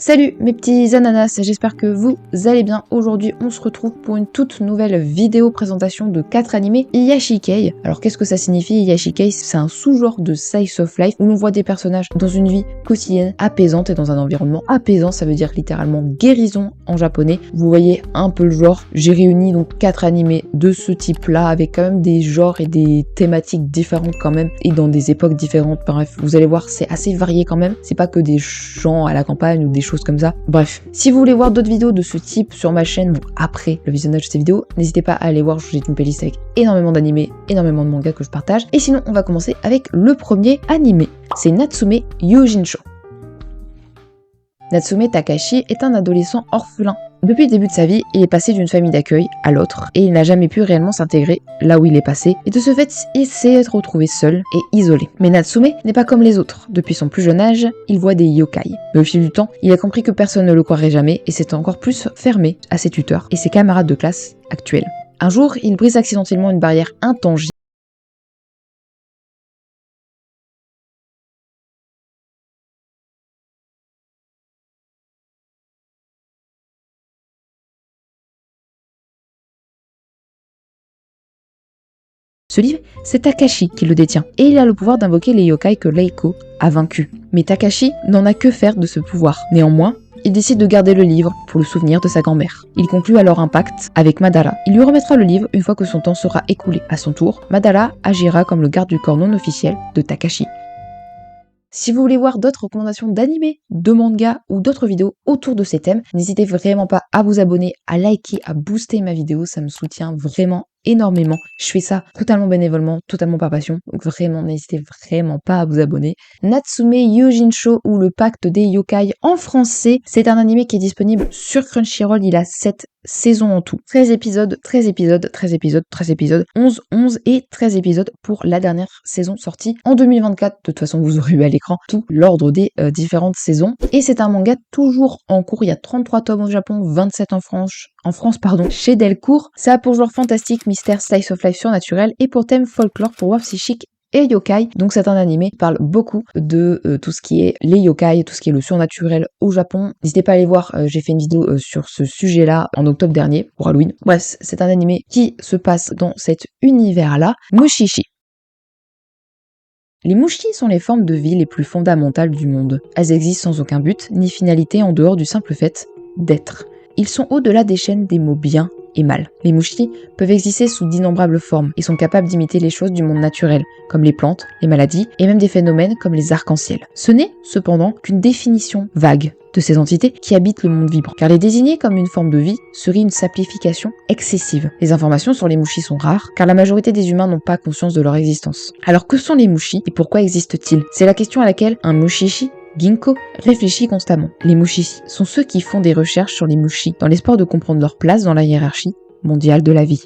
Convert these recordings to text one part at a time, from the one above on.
Salut mes petits ananas, j'espère que vous allez bien. Aujourd'hui on se retrouve pour une toute nouvelle vidéo présentation de 4 animés Yashikei. Alors qu'est-ce que ça signifie Yashikei? C'est un sous-genre de slice of life où l'on voit des personnages dans une vie quotidienne apaisante et dans un environnement apaisant, ça veut dire littéralement guérison en japonais. Vous voyez un peu le genre, j'ai réuni donc 4 animés de ce type là avec quand même des genres et des thématiques différentes quand même et dans des époques différentes. Bref, vous allez voir c'est assez varié quand même, c'est pas que des gens à la campagne ou des choses comme ça. Bref, si vous voulez voir d'autres vidéos de ce type sur ma chaîne, bon, après le visionnage de ces vidéos, n'hésitez pas à aller voir, j'ai une playlist avec énormément d'animés, énormément de mangas que je partage. Et sinon, on va commencer avec le premier animé. C'est Natsume Yujincho. Natsume Takashi est un adolescent orphelin. Depuis le début de sa vie, il est passé d'une famille d'accueil à l'autre et il n'a jamais pu réellement s'intégrer là où il est passé et de ce fait, il s'est retrouvé seul et isolé. Mais Natsume n'est pas comme les autres. Depuis son plus jeune âge, il voit des yokai. Mais au fil du temps, il a compris que personne ne le croirait jamais et s'est encore plus fermé à ses tuteurs et ses camarades de classe actuels. Un jour, il brise accidentellement une barrière intangible. Ce livre, c'est Takashi qui le détient, et il a le pouvoir d'invoquer les yokai que Leiko a vaincus. Mais Takashi n'en a que faire de ce pouvoir. Néanmoins, il décide de garder le livre pour le souvenir de sa grand-mère. Il conclut alors un pacte avec Madara. Il lui remettra le livre une fois que son temps sera écoulé. À son tour, Madara agira comme le garde du corps non officiel de Takashi. Si vous voulez voir d'autres recommandations d'animés, de mangas ou d'autres vidéos autour de ces thèmes, n'hésitez vraiment pas à vous abonner, à liker, à booster ma vidéo, ça me soutient vraiment énormément. Je fais ça totalement bénévolement, totalement par passion, donc vraiment n'hésitez vraiment pas à vous abonner. Natsume Yujincho ou le pacte des yokai en français, c'est un animé qui est disponible sur Crunchyroll, il a 7 saisons en tout. 13 épisodes, 13 épisodes, 13 épisodes, 13 épisodes, 11 et 13 épisodes pour la dernière saison sortie en 2024. De toute façon, vous aurez eu à l'écran tout l'ordre des différentes saisons. Et c'est un manga toujours en cours, il y a 33 tomes au Japon, 27 en France, chez Delcourt. Ça a pour genre fantastique, mystère, slice of life surnaturel et pour thème folklore, pour voir psychique et yokai. Donc c'est un animé qui parle beaucoup de tout ce qui est les yokai, tout ce qui est le surnaturel au Japon. N'hésitez pas à aller voir, j'ai fait une vidéo sur ce sujet-là en octobre dernier pour Halloween. Bref, c'est un animé qui se passe dans cet univers-là. Mushishi. Les mushi sont les formes de vie les plus fondamentales du monde. Elles existent sans aucun but ni finalité en dehors du simple fait d'être. Ils sont au-delà des chaînes des mots bien et mal. Les mushi peuvent exister sous d'innombrables formes et sont capables d'imiter les choses du monde naturel, comme les plantes, les maladies et même des phénomènes comme les arcs-en-ciel. Ce n'est, cependant, qu'une définition vague de ces entités qui habitent le monde vibrant, car les désigner comme une forme de vie serait une simplification excessive. Les informations sur les mushi sont rares, car la majorité des humains n'ont pas conscience de leur existence. Alors que sont les mushi et pourquoi existent-ils? C'est la question à laquelle un mushishi Ginko réfléchit constamment. Les mushishi sont ceux qui font des recherches sur les mushi dans l'espoir de comprendre leur place dans la hiérarchie mondiale de la vie.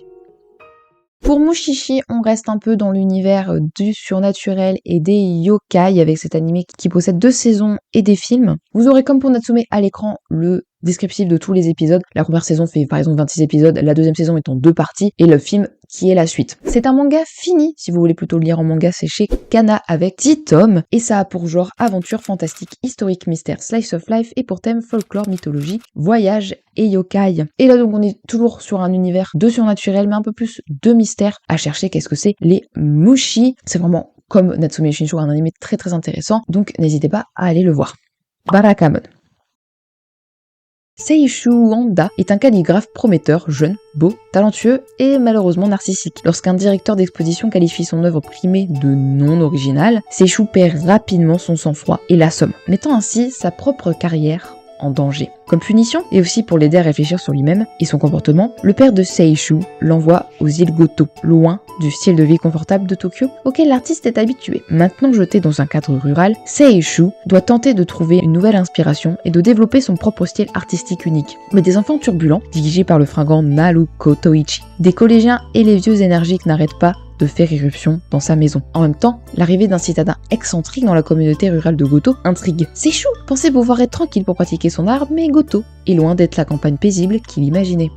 Pour Mushishi, on reste un peu dans l'univers du surnaturel et des yokai avec cet animé qui possède 2 saisons et des films. Vous aurez comme pour Natsume à l'écran le descriptif de tous les épisodes. La première saison fait par exemple 26 épisodes, la deuxième saison est en 2 parties et le film qui est la suite. C'est un manga fini, si vous voulez plutôt le lire en manga, c'est chez Kana avec 10 tomes et ça a pour genre aventure fantastique, historique, mystère, slice of life et pour thème folklore, mythologie, voyage et yokai. Et là donc on est toujours sur un univers de surnaturel mais un peu plus de mystère à chercher qu'est-ce que c'est les mushi. C'est vraiment comme Natsume Yujincho, un animé très très intéressant, donc n'hésitez pas à aller le voir. Barakamon. Seishu Honda est un calligraphe prometteur, jeune, beau, talentueux et malheureusement narcissique. Lorsqu'un directeur d'exposition qualifie son œuvre primée de non originale, Seishu perd rapidement son sang-froid et l'assomme, mettant ainsi sa propre carrière en danger. Comme punition, et aussi pour l'aider à réfléchir sur lui-même et son comportement, le père de Seishu l'envoie aux îles Goto, loin du style de vie confortable de Tokyo auquel l'artiste est habitué. Maintenant jeté dans un cadre rural, Seishu doit tenter de trouver une nouvelle inspiration et de développer son propre style artistique unique. Mais des enfants turbulents, dirigés par le fringant Naruko Toichi, des collégiens et les vieux énergiques n'arrêtent pas de faire irruption dans sa maison. En même temps, l'arrivée d'un citadin excentrique dans la communauté rurale de Goto intrigue. Seishu pensait pouvoir être tranquille pour pratiquer son art, mais Goto est loin d'être la campagne paisible qu'il imaginait.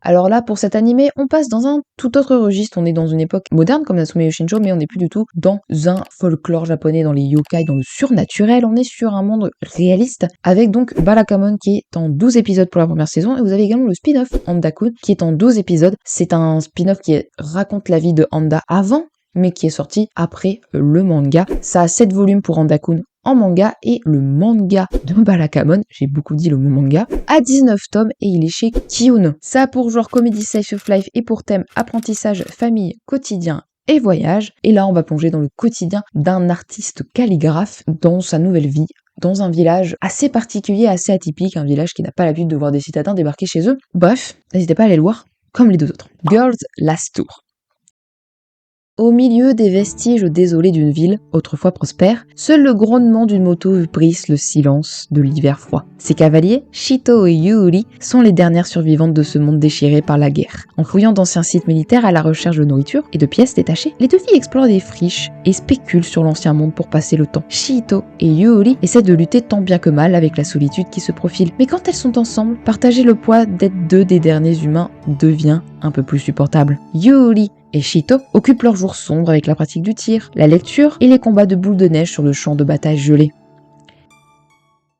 Alors là, pour cet animé, on passe dans un tout autre registre. On est dans une époque moderne comme Natsume Yoshinjo, mais on n'est plus du tout dans un folklore japonais, dans les yokai, dans le surnaturel. On est sur un monde réaliste, avec donc Balakamon qui est en 12 épisodes pour la première saison, et vous avez également le spin-off Handa-kun qui est en 12 épisodes. C'est un spin-off qui raconte la vie de Handa avant, mais qui est sorti après le manga. Ça a 7 volumes pour Handa-kun en manga, et le manga de Balakamon, j'ai beaucoup dit le mot manga, a 19 tomes et il est chez Kiun. Ça a pour genre comédie slice of life et pour thème apprentissage, famille, quotidien et voyage. Et là on va plonger dans le quotidien d'un artiste calligraphe dans sa nouvelle vie, dans un village assez particulier, assez atypique, un village qui n'a pas l'habitude de voir des citadins débarquer chez eux. Bref, n'hésitez pas à aller le voir, comme les 2 autres. Girls Last Tour. Au milieu des vestiges désolés d'une ville, autrefois prospère, seul le grondement d'une moto brise le silence de l'hiver froid. Ses cavaliers, Shito et Yuri, sont les dernières survivantes de ce monde déchiré par la guerre. En fouillant d'anciens sites militaires à la recherche de nourriture et de pièces détachées, les 2 filles explorent des friches et spéculent sur l'ancien monde pour passer le temps. Shito et Yuri essaient de lutter tant bien que mal avec la solitude qui se profile. Mais quand elles sont ensemble, partager le poids d'être 2 des derniers humains devient un peu plus supportable. Yuri et Shito occupent leurs jours sombres avec la pratique du tir, la lecture et les combats de boules de neige sur le champ de bataille gelé.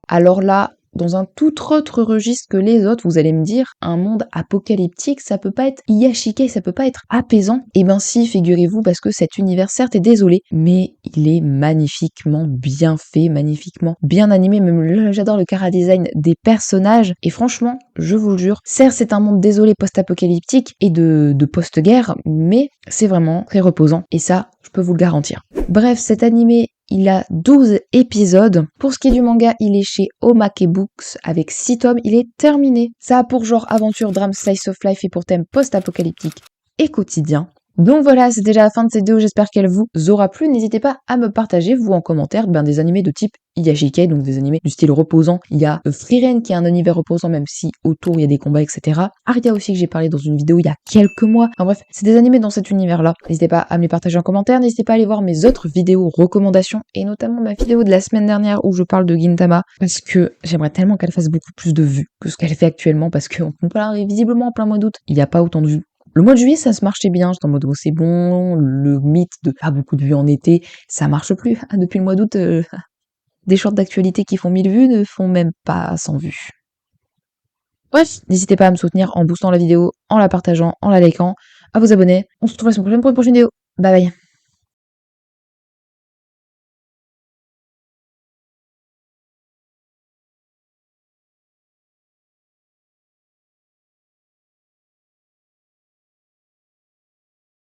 Alors là, dans un tout autre registre que les autres, vous allez me dire, un monde apocalyptique, ça peut pas être Iyashikei, ça peut pas être apaisant. Eh ben si, figurez-vous, parce que cet univers, certes, est désolé, mais il est magnifiquement bien fait, magnifiquement bien animé. Même j'adore le chara-design des personnages. Et franchement, je vous le jure, certes, c'est un monde désolé post-apocalyptique et de post-guerre, mais c'est vraiment très reposant. Et ça, je peux vous le garantir. Bref, cet animé, il a 12 épisodes. Pour ce qui est du manga, il est chez Omake Books avec 6 tomes. Il est terminé. Ça a pour genre aventure, drame, slice of life et pour thème post-apocalyptique et quotidien. Donc voilà, c'est déjà la fin de cette vidéo, j'espère qu'elle vous aura plu. N'hésitez pas à me partager, vous en commentaire, des animés de type Iyashikei, donc des animés du style reposant. Il y a Frieren qui a un univers reposant, même si autour il y a des combats, etc. Aria aussi que j'ai parlé dans une vidéo il y a quelques mois. Enfin bref, c'est des animés dans cet univers-là. N'hésitez pas à me les partager en commentaire, n'hésitez pas à aller voir mes autres vidéos recommandations, et notamment ma vidéo de la semaine dernière où je parle de Gintama, parce que j'aimerais tellement qu'elle fasse beaucoup plus de vues que ce qu'elle fait actuellement, parce qu'on parle visiblement en plein mois d'août, il n'y a pas autant de vues. Le mois de juillet, ça se marchait bien, j'étais en mode, oh, c'est bon, le mythe de pas beaucoup de vues en été, ça marche plus. Depuis le mois d'août, des shorts d'actualité qui font 1000 vues ne font même pas 100 vues. Bref, n'hésitez pas à me soutenir en boostant la vidéo, en la partageant, en la likant, à vous abonner. On se retrouve la semaine prochaine pour une prochaine vidéo. Bye bye.